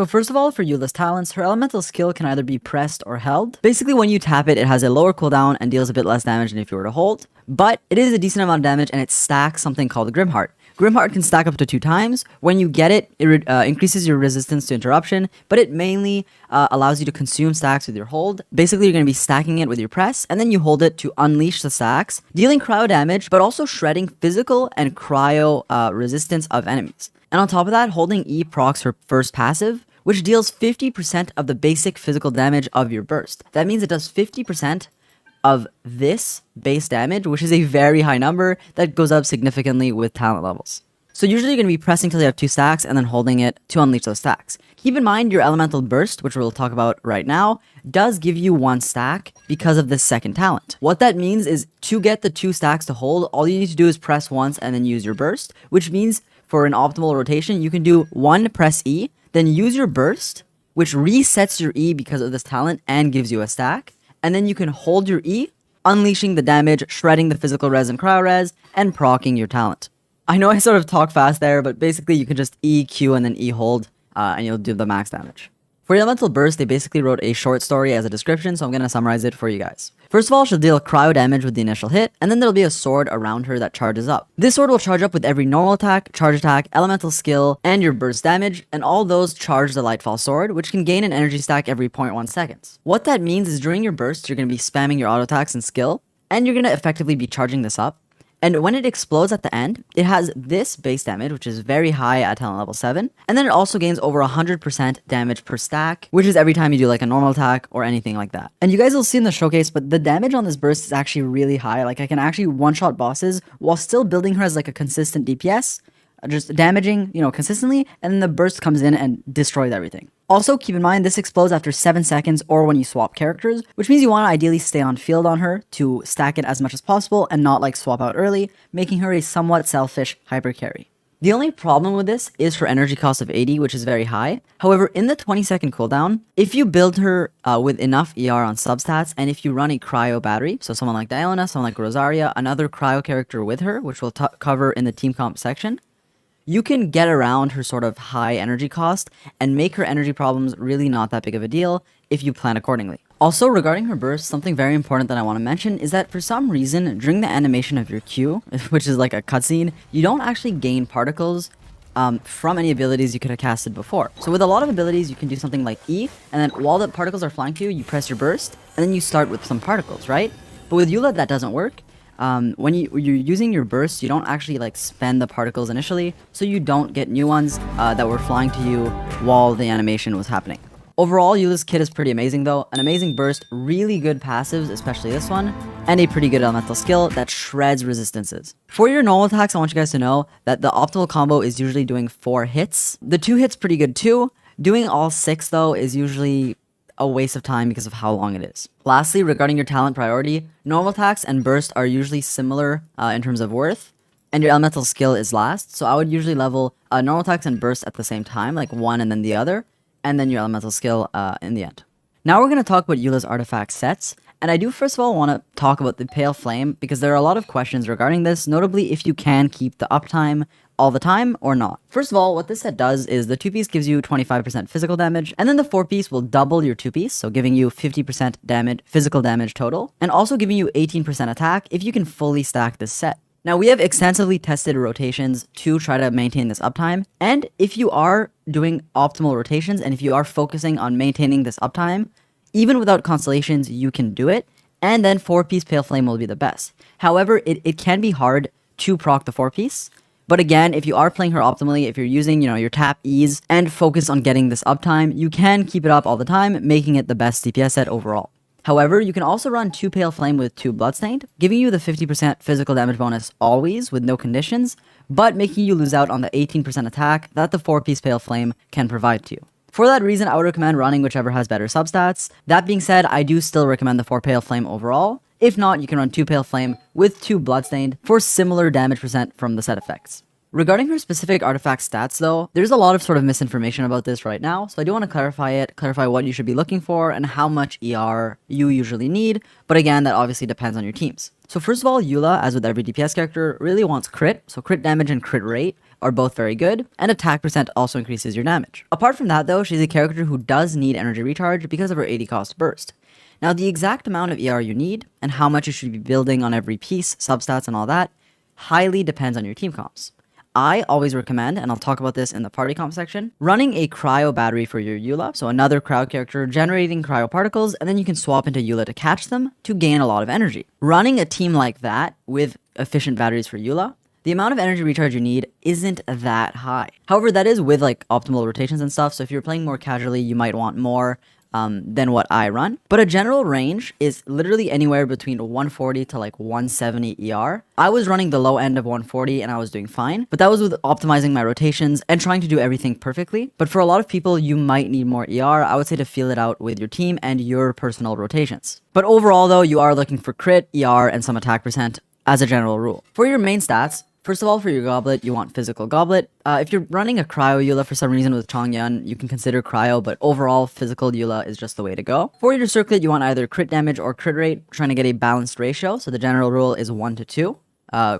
So first of all, for Eula's talents, her elemental skill can either be pressed or held. Basically, when you tap it, it has a lower cooldown and deals a bit less damage than if you were to hold, but it is a decent amount of damage and it stacks something called the Grimheart. Grimheart can stack up to 2 times. When you get it, it increases your resistance to interruption, but it mainly allows you to consume stacks with your hold. Basically, you're going to be stacking it with your press, and then you hold it to unleash the stacks, dealing cryo damage, but also shredding physical and cryo resistance of enemies. And on top of that, holding E procs her first passive, which deals 50% of the basic physical damage of your burst. That means it does 50% of this base damage, which is a very high number that goes up significantly with talent levels. So usually you're going to be pressing till you have 2 stacks and then holding it to unleash those stacks. Keep in mind your elemental burst, which we'll talk about right now, does give you 1 stack because of this second talent. What that means is to get the 2 stacks to hold, all you need to do is press once and then use your burst, which means for an optimal rotation, you can do 1 press E, then use your burst, which resets your E because of this talent and gives you a stack. And then you can hold your E, unleashing the damage, shredding the physical res and cryo res, and proccing your talent. I know I sort of talk fast there, but basically you can just E, Q, and then E hold, and you'll do the max damage. For your elemental burst, they basically wrote a short story as a description, so I'm going to summarize it for you guys. First of all, she'll deal cryo damage with the initial hit, and then there'll be a sword around her that charges up. This sword will charge up with every normal attack, charge attack, elemental skill, and your burst damage, and all those charge the Lightfall sword, which can gain an energy stack every 0.1 seconds. What that means is during your burst, you're going to be spamming your auto attacks and skill, and you're going to effectively be charging this up. And when it explodes at the end, it has this base damage, which is very high at talent level 7. And then it also gains over 100% damage per stack, which is every time you do like a normal attack or anything like that. And you guys will see in the showcase, but the damage on this burst is actually really high. Like I can actually one-shot bosses while still building her as like a consistent DPS, just damaging, consistently. And then the burst comes in and destroys everything. Also, keep in mind, this explodes after 7 seconds or when you swap characters, which means you want to ideally stay on field on her to stack it as much as possible and not like swap out early, making her a somewhat selfish hyper carry. The only problem with this is her energy cost of 80, which is very high. However, in the 20-second cooldown, if you build her with enough ER on substats, and if you run a cryo battery, so someone like Diana, someone like Rosaria, another cryo character with her, which we'll cover in the team comp section, you can get around her sort of high energy cost and make her energy problems really not that big of a deal if you plan accordingly. Also, regarding her burst, something very important that I want to mention is that for some reason, during the animation of your Q, which is like a cutscene, you don't actually gain particles from any abilities you could have casted before. So with a lot of abilities, you can do something like E, and then while the particles are flying to you, you press your burst, and then you start with some particles, right? But with Eula, that doesn't work. When you're using your burst, you don't actually like spend the particles initially, so you don't get new ones that were flying to you while the animation was happening. Overall, Eula's kit is pretty amazing though, an amazing burst, really good passives, especially this one, and a pretty good elemental skill that shreds resistances. For your normal attacks, I want you guys to know that the optimal combo is usually doing 4 hits. The 2 hits pretty good too. Doing all 6 though is usually a waste of time because of how long it is. Lastly, regarding your talent priority, normal attacks and burst are usually similar in terms of worth, and your elemental skill is last. So I would usually level normal attacks and burst at the same time, like one and then the other, and then your elemental skill in the end. Now we're going to talk about Eula's artifact sets, and I do first of all want to talk about the Pale Flame because there are a lot of questions regarding this, notably if you can keep the uptime all the time or not. First of all, what this set does is the 2-piece gives you 25% physical damage, and then the 4-piece will double your 2-piece, so giving you 50% damage, physical damage total, and also giving you 18% attack if you can fully stack this set. Now, we have extensively tested rotations to try to maintain this uptime, and if you are doing optimal rotations, and if you are focusing on maintaining this uptime, even without constellations, you can do it, and then 4-piece Pale Flame will be the best. However, it can be hard to proc the 4-piece, but again, if you are playing her optimally, if you're using, your tap ease and focus on getting this uptime, you can keep it up all the time, making it the best DPS set overall. However, you can also run 2 Pale Flame with 2 Bloodstained, giving you the 50% physical damage bonus always with no conditions, but making you lose out on the 18% attack that the 4-piece Pale Flame can provide to you. For that reason, I would recommend running whichever has better substats. That being said, I do still recommend the 4 Pale Flame overall. If not, you can run 2 Pale Flame with 2 Bloodstained for similar damage percent from the set effects. Regarding her specific artifact stats though, there's a lot of sort of misinformation about this right now, so I do want to clarify what you should be looking for and how much ER you usually need, but again, that obviously depends on your teams. So first of all, Eula, as with every DPS character, really wants crit, so crit damage and crit rate, are both very good, and attack percent also increases your damage. Apart from that though, she's a character who does need energy recharge because of her 80 cost burst. Now the exact amount of ER you need, and how much you should be building on every piece, substats and all that, highly depends on your team comps. I always recommend, and I'll talk about this in the party comp section, running a cryo battery for your Eula, so another cryo character generating cryo particles, and then you can swap into Eula to catch them to gain a lot of energy. Running a team like that with efficient batteries for Eula, the amount of energy recharge you need isn't that high. However, that is with like optimal rotations and stuff, so if you're playing more casually, you might want more than what I run. But a general range is literally anywhere between 140 to like 170 ER. I was running the low end of 140 and I was doing fine, but that was with optimizing my rotations and trying to do everything perfectly. But for a lot of people, you might need more ER. I would say to feel it out with your team and your personal rotations. But overall though, you are looking for crit, ER, and some attack percent as a general rule. For your main stats, first of all, for your goblet, you want physical goblet. If you're running a cryo Eula for some reason with Chongyun, you can consider cryo, but overall, physical Eula is just the way to go. For your circlet, you want either crit damage or crit rate, trying to get a balanced ratio. So the general rule is 1 to 2,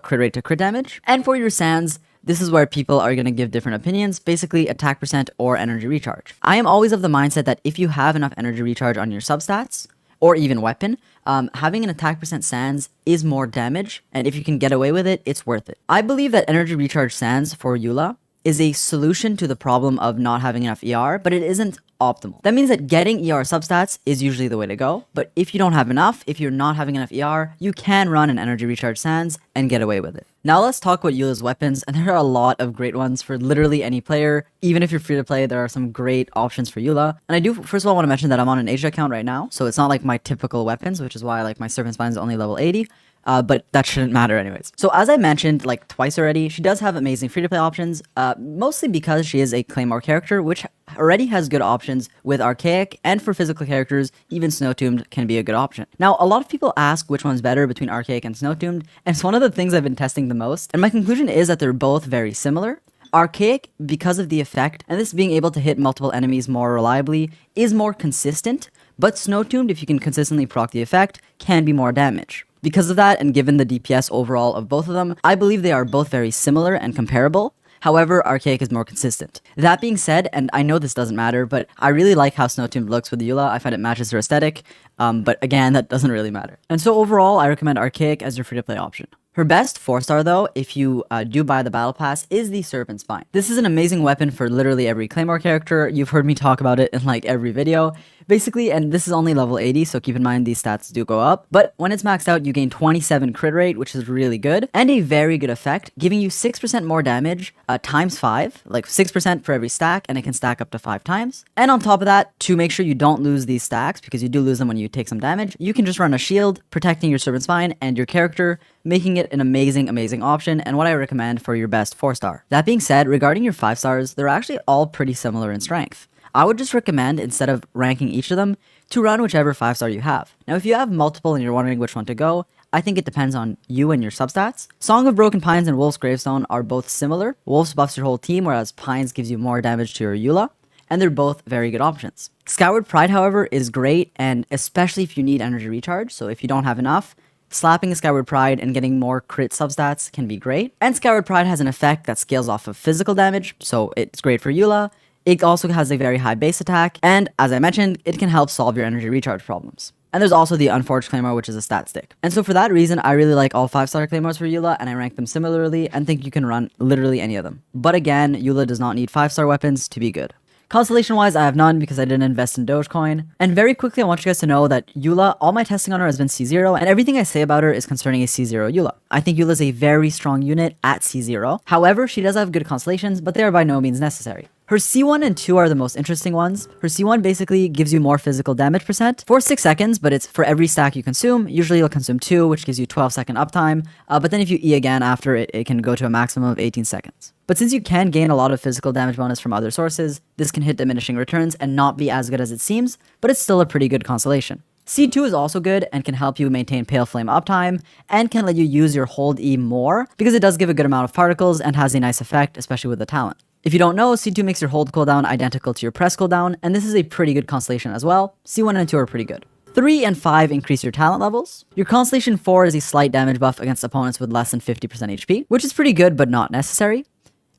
crit rate to crit damage. And for your sands, this is where people are going to give different opinions, basically attack percent or energy recharge. I am always of the mindset that if you have enough energy recharge on your substats, or even weapon, having an attack percent sands is more damage, and if you can get away with it, it's worth it. I believe that energy recharge sands for Eula is a solution to the problem of not having enough ER, but it isn't optimal. That means that getting ER substats is usually the way to go, but if you don't have enough, if you're not having enough ER, you can run an energy recharge sands and get away with it. Now let's talk about Eula's weapons, and there are a lot of great ones for literally any player. Even if you're free to play, there are some great options for Eula. And I do first of all want to mention that I'm on an Asia account right now, so it's not like my typical weapons, which is why like my Serpent Spine is only level 80. But that shouldn't matter anyways. So as I mentioned like twice already, she does have amazing free-to-play options, mostly because she is a Claymore character, which already has good options with Archaic, and for physical characters, even Snowtombed can be a good option. Now, a lot of people ask which one's better between Archaic and Snowtombed, and it's one of the things I've been testing the most, and my conclusion is that they're both very similar. Archaic, because of the effect, and this being able to hit multiple enemies more reliably, is more consistent, but Snowtombed, if you can consistently proc the effect, can be more damage. Because of that, and given the DPS overall of both of them, I believe they are both very similar and comparable. However, Archaic is more consistent. That being said, and I know this doesn't matter, but I really like how Snowtombed looks with Eula. I find it matches her aesthetic, but again, that doesn't really matter. And so overall, I recommend Archaic as your free-to-play option. Her best 4-star though, if you do buy the battle pass, is the Serpent Spine. This is an amazing weapon for literally every Claymore character. You've heard me talk about it in like every video. Basically, and this is only level 80, so keep in mind these stats do go up. But when it's maxed out, you gain 27 crit rate, which is really good, and a very good effect, giving you 6% more damage times 5, like 6% for every stack, and it can stack up to 5 times. And on top of that, to make sure you don't lose these stacks, because you do lose them when you take some damage, you can just run a shield, protecting your Serpent Spine and your character, making it an amazing, amazing option, and what I recommend for your best 4-star. That being said, regarding your 5-stars, they're actually all pretty similar in strength. I would just recommend, instead of ranking each of them, to run whichever 5-star you have. Now, if you have multiple and you're wondering which one to go, I think it depends on you and your substats. Song of Broken Pines and Wolf's Gravestone are both similar. Wolf's buffs your whole team, whereas Pines gives you more damage to your Eula, and they're both very good options. Skyward Pride, however, is great, and especially if you need energy recharge, so if you don't have enough, slapping a Skyward Pride and getting more crit substats can be great. And Skyward Pride has an effect that scales off of physical damage, so it's great for Eula. It also has a very high base attack, and as I mentioned, it can help solve your energy recharge problems. And there's also the Unforged Claymore, which is a stat stick. And so for that reason, I really like all 5-star Claymores for Eula, and I rank them similarly, and think you can run literally any of them. But again, Eula does not need 5-star weapons to be good. Constellation-wise, I have none because I didn't invest in Dogecoin. And very quickly, I want you guys to know that Eula, all my testing on her has been C0, and everything I say about her is concerning a C0 Eula. I think Eula is a very strong unit at C0. However, she does have good constellations, but they are by no means necessary. Her C1 and 2 are the most interesting ones. Her C1 basically gives you more physical damage percent for 6 seconds, but it's for every stack you consume. Usually you'll consume 2, which gives you 12-second uptime, but then if you E again after it can go to a maximum of 18 seconds. But since you can gain a lot of physical damage bonus from other sources, this can hit diminishing returns and not be as good as it seems, but it's still a pretty good constellation. C2 is also good and can help you maintain Pale Flame uptime, and can let you use your Hold E more, because it does give a good amount of particles and has a nice effect, especially with the talent. If you don't know, C2 makes your hold cooldown identical to your press cooldown, and this is a pretty good constellation as well. C1 and 2 are pretty good. 3 and 5 increase your talent levels. Your Constellation 4 is a slight damage buff against opponents with less than 50% HP, which is pretty good but not necessary.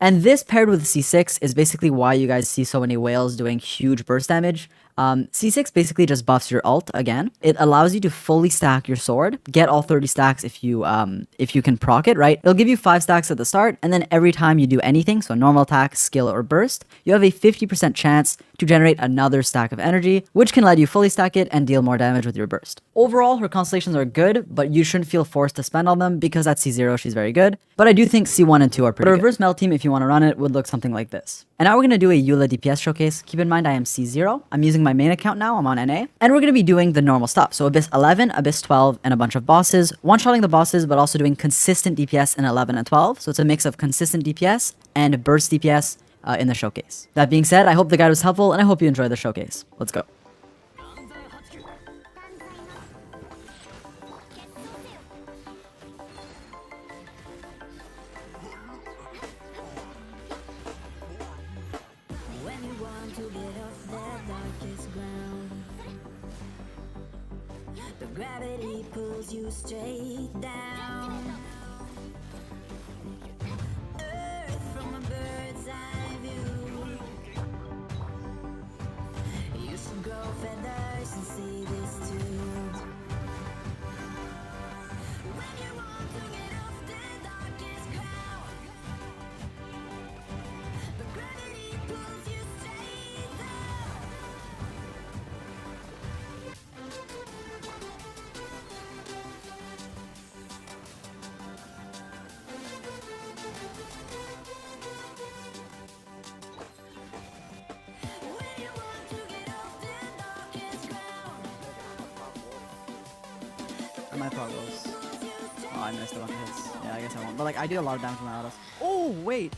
And this paired with C6 is basically why you guys see so many whales doing huge burst damage. C6 basically just buffs your ult again. It allows you to fully stack your sword, get all 30 stacks if you can proc it, right? It'll give you 5 stacks at the start, and then every time you do anything, so normal attack, skill, or burst, you have a 50% chance to generate another stack of energy, which can let you fully stack it and deal more damage with your burst. Overall, her constellations are good, but you shouldn't feel forced to spend on them because at C0 she's very good. But I do think C1 and 2 are pretty good. A reverse meld team, if you want to run it, would look something like this. And now we're going to do a Eula DPS showcase. Keep in mind I am C0. I'm using my main account now, I'm on NA. And we're going to be doing the normal stuff. So Abyss 11, Abyss 12, and a bunch of bosses. One-shotting the bosses, but also doing consistent DPS in 11 and 12. So it's a mix of consistent DPS and burst DPS in the showcase. That being said, I hope the guide was helpful, and I hope you enjoyed the showcase. Let's go. Gravity pulls you straight down. Earth from a bird's eye view. You should grow feathers and see this too. When you want to get off the darkest ground, the gravity pulls you straight down. My progress. Oh, I missed a bunch of hits. Yeah, I guess I won't. But like, I did a lot of damage with my autos. Oh, wait.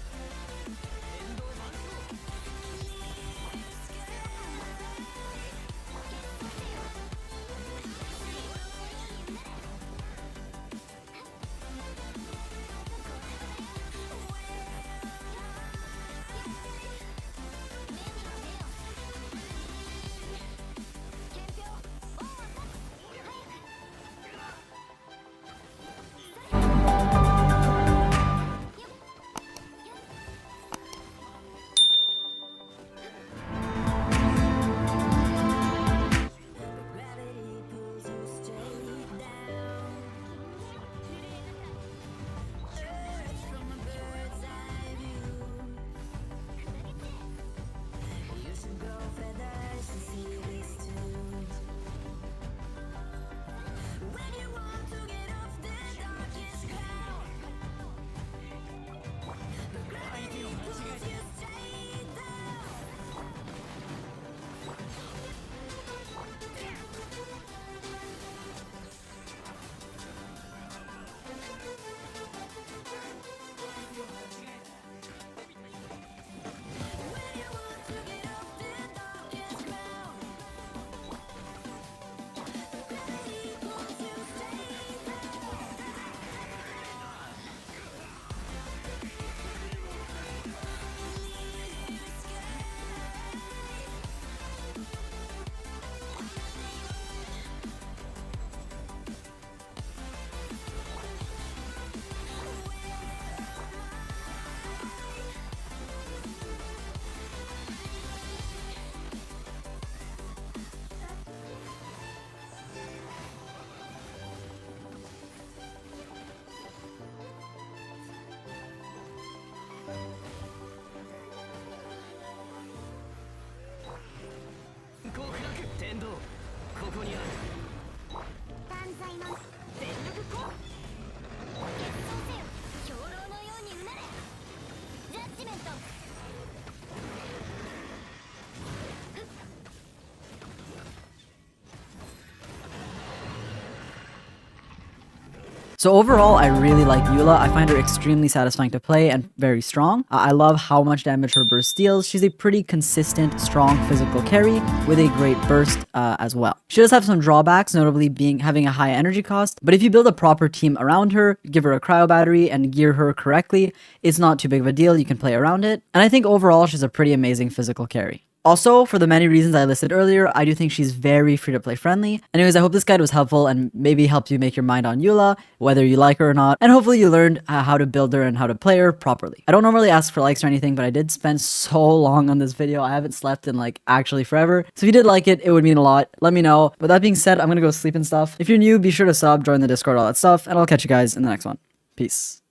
So overall, I really like Eula. I find her extremely satisfying to play and very strong. I love how much damage her burst deals. She's a pretty consistent, strong physical carry with a great burst as well. She does have some drawbacks, notably having a high energy cost, but if you build a proper team around her, give her a cryo battery, and gear her correctly, it's not too big of a deal. You can play around it. And I think overall, she's a pretty amazing physical carry. Also, for the many reasons I listed earlier, I do think she's very free-to-play friendly. Anyways, I hope this guide was helpful and maybe helped you make your mind on Eula, whether you like her or not, and hopefully you learned how to build her and how to play her properly. I don't normally ask for likes or anything, but I did spend so long on this video. I haven't slept in like actually forever. So if you did like it, it would mean a lot. Let me know. With that being said, I'm gonna go sleep and stuff. If you're new, be sure to sub, join the Discord, all that stuff, and I'll catch you guys in the next one. Peace.